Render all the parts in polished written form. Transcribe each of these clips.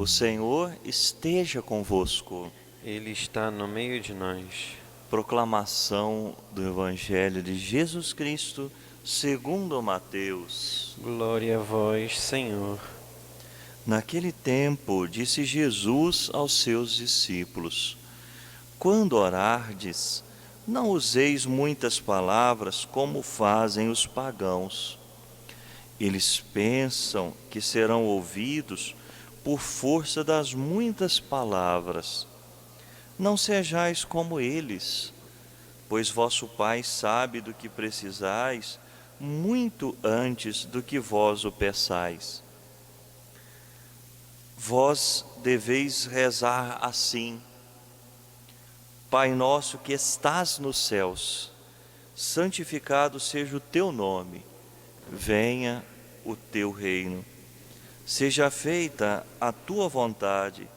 O Senhor esteja convosco. Ele está no meio de nós. Proclamação do Evangelho de Jesus Cristo, segundo Mateus. Glória a vós, Senhor. Naquele tempo, disse Jesus aos seus discípulos: Quando orardes, não useis muitas palavras como fazem os pagãos. Eles pensam que serão ouvidos por força das muitas palavras. Não sejais como eles, pois vosso Pai sabe do que precisais muito antes do que vós o peçais. Vós deveis rezar assim: Pai nosso que estás nos céus, santificado seja o teu nome. Venha o teu reino. Seja feita a tua vontade,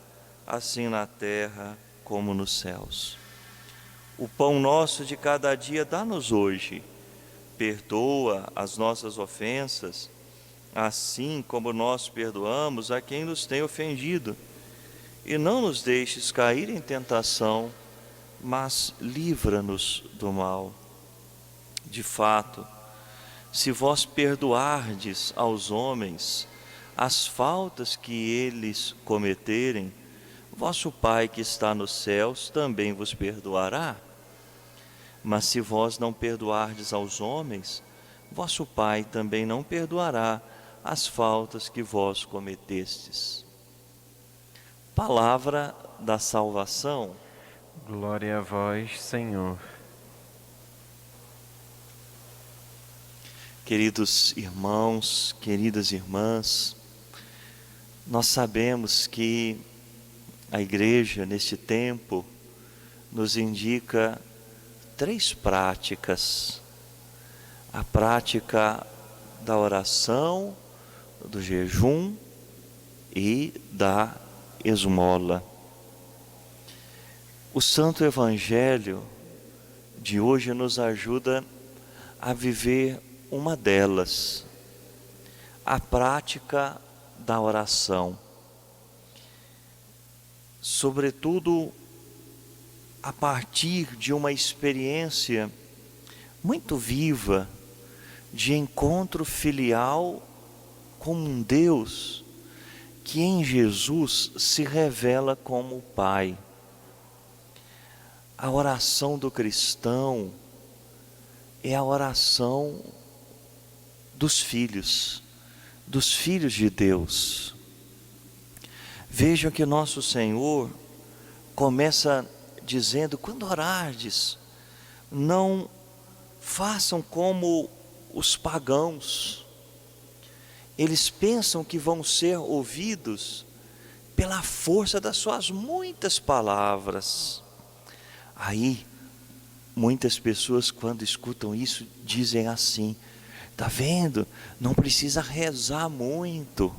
assim na terra como nos céus. O pão nosso de cada dia dá-nos hoje. Perdoa as nossas ofensas, assim como nós perdoamos a quem nos tem ofendido. E não nos deixes cair em tentação, mas livra-nos do mal. De fato, se vós perdoardes aos homens as faltas que eles cometerem, vosso Pai que está nos céus também vos perdoará. Mas se vós não perdoardes aos homens, vosso Pai também não perdoará as faltas que vós cometestes. Palavra da salvação. Glória a vós, Senhor. Queridos irmãos, queridas irmãs, nós sabemos que a Igreja, neste tempo, nos indica 3 práticas: a prática da oração, do jejum e da esmola. O Santo Evangelho de hoje nos ajuda a viver uma delas, a prática da oração. Sobretudo a partir de uma experiência muito viva de encontro filial com um Deus que em Jesus se revela como Pai. A oração do cristão é a oração dos filhos de Deus. Vejam que nosso Senhor começa dizendo: quando orardes, não façam como os pagãos. Eles pensam que vão ser ouvidos pela força das suas muitas palavras. Aí, muitas pessoas, quando escutam isso, dizem assim: tá vendo? Não precisa rezar muito.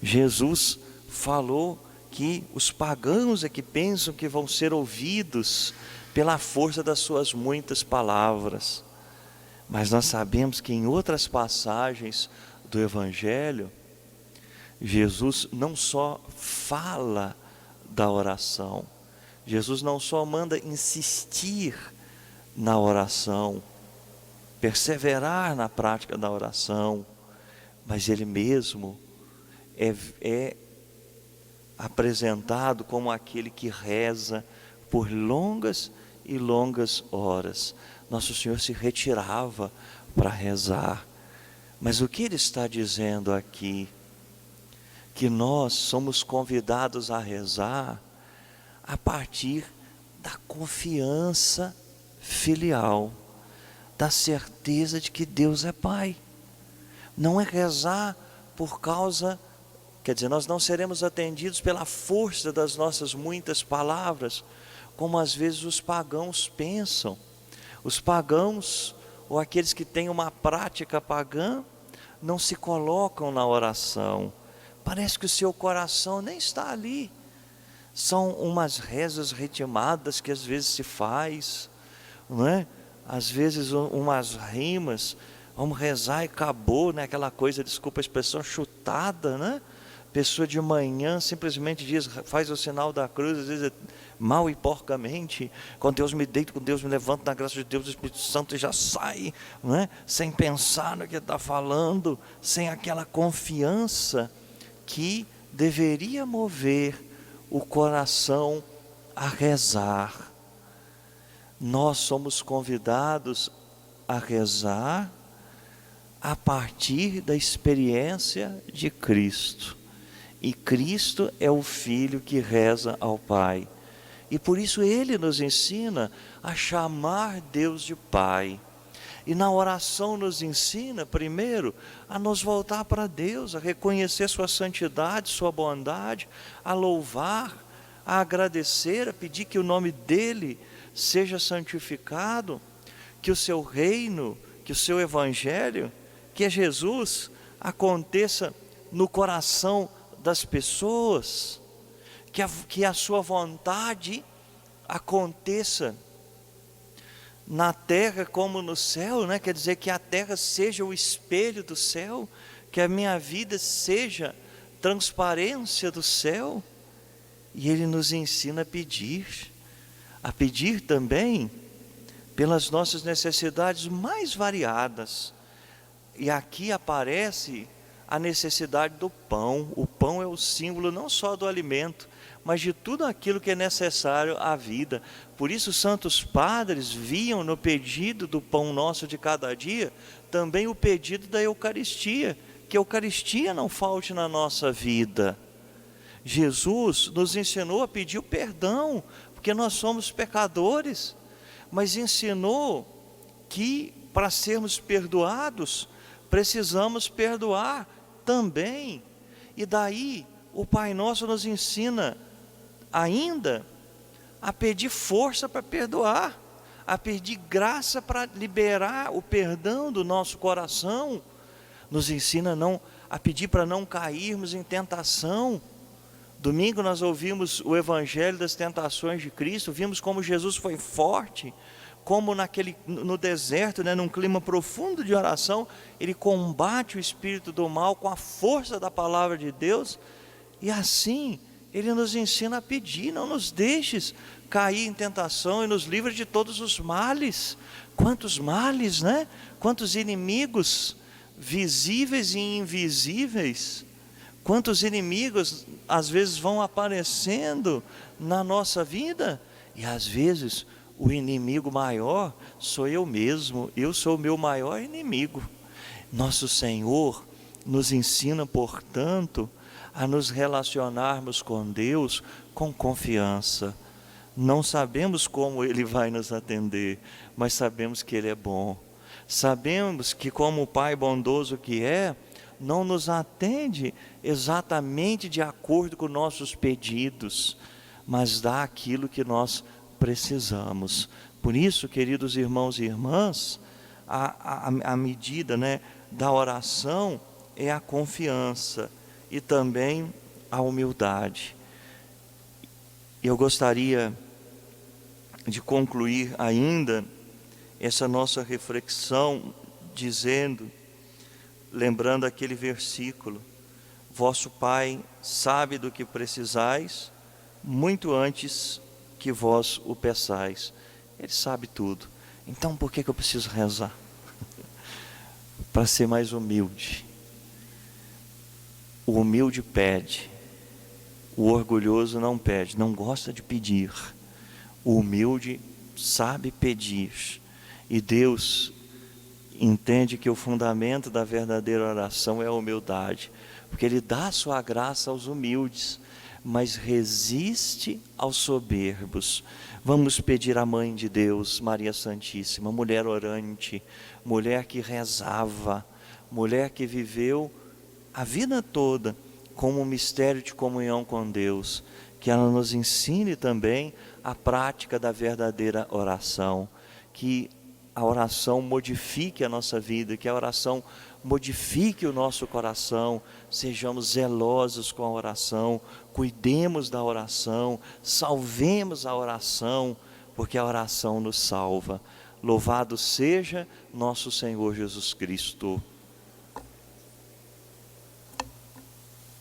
Jesus falou que os pagãos é que pensam que vão ser ouvidos pela força das suas muitas palavras. Mas nós sabemos que em outras passagens do Evangelho, Jesus não só fala da oração, Jesus não só manda insistir na oração, perseverar na prática da oração, mas Ele mesmo é apresentado como aquele que reza por longas e longas horas. Nosso Senhor se retirava para rezar. Mas o que Ele está dizendo aqui? Que nós somos convidados a rezar a partir da confiança filial, da certeza de que Deus é Pai. Não é rezar por causa, quer dizer, nós não seremos atendidos pela força das nossas muitas palavras, como às vezes os pagãos pensam. Os pagãos, ou aqueles que têm uma prática pagã, não se colocam na oração. Parece que o seu coração nem está ali. São umas rezas ritmadas que às vezes se faz, não é? Às vezes umas rimas, vamos rezar e acabou, né? Aquela coisa, desculpa a expressão, chutada, né? pessoa de manhã simplesmente diz, faz o sinal da cruz, às vezes mal e porcamente, com Deus me deito, com Deus me levanto, na graça de Deus, o Espírito Santo já sai, não é? Sem pensar no que está falando, sem aquela confiança que deveria mover o coração a rezar. Nós somos convidados a rezar a partir da experiência de Cristo. E Cristo é o Filho que reza ao Pai. E por isso Ele nos ensina a chamar Deus de Pai. E na oração nos ensina, primeiro, a nos voltar para Deus, a reconhecer sua santidade, sua bondade, a louvar, a agradecer, a pedir que o nome dEle seja santificado, que o seu reino, que o seu evangelho, que é Jesus, aconteça no coração das pessoas, que a sua vontade aconteça na terra como no céu, né? Quer dizer, que a terra seja o espelho do céu, que a minha vida seja transparência do céu. E Ele nos ensina a pedir também pelas nossas necessidades mais variadas. E aqui aparece a necessidade do pão. O pão é o símbolo não só do alimento, mas de tudo aquilo que é necessário à vida. Por isso, os santos padres viam no pedido do pão nosso de cada dia, também o pedido da Eucaristia, que a Eucaristia não falte na nossa vida. Jesus nos ensinou a pedir o perdão, porque nós somos pecadores, mas ensinou que para sermos perdoados, precisamos perdoar também. E daí o Pai Nosso nos ensina ainda a pedir força para perdoar, a pedir graça para liberar o perdão do nosso coração. Nos ensina a pedir para não cairmos em tentação. Domingo nós ouvimos o Evangelho das tentações de Cristo, vimos como Jesus foi forte, como no deserto, né, num clima profundo de oração, Ele combate o espírito do mal com a força da palavra de Deus. E assim Ele nos ensina a pedir: não nos deixes cair em tentação e nos livra de todos os males. Quantos males, né? Quantos inimigos visíveis e invisíveis. Quantos inimigos às vezes vão aparecendo na nossa vida. E às vezes o inimigo maior sou eu mesmo. Eu sou o meu maior inimigo. Nosso Senhor nos ensina, portanto, a nos relacionarmos com Deus com confiança. Não sabemos como Ele vai nos atender, mas sabemos que Ele é bom. Sabemos que, como o Pai bondoso que é, não nos atende exatamente de acordo com nossos pedidos, mas dá aquilo que nós precisamos. Por isso, queridos irmãos e irmãs, a medida, né, da oração é a confiança e também a humildade. Eu gostaria de concluir ainda essa nossa reflexão lembrando aquele versículo: vosso Pai sabe do que precisais, muito antes que vós o peçais. Ele sabe tudo. Então por que eu preciso rezar? Para ser mais humilde. O humilde pede, o orgulhoso não pede, não gosta de pedir. O humilde sabe pedir. E Deus entende que o fundamento da verdadeira oração é a humildade, porque Ele dá a sua graça aos humildes, mas resiste aos soberbos. Vamos pedir à Mãe de Deus, Maria Santíssima, mulher orante, mulher que rezava, mulher que viveu a vida toda como um mistério de comunhão com Deus, que ela nos ensine também a prática da verdadeira oração, que a oração modifique a nossa vida, que a oração modifique o nosso coração, sejamos zelosos com a oração, cuidemos da oração, salvemos a oração, porque a oração nos salva. Louvado seja nosso Senhor Jesus Cristo.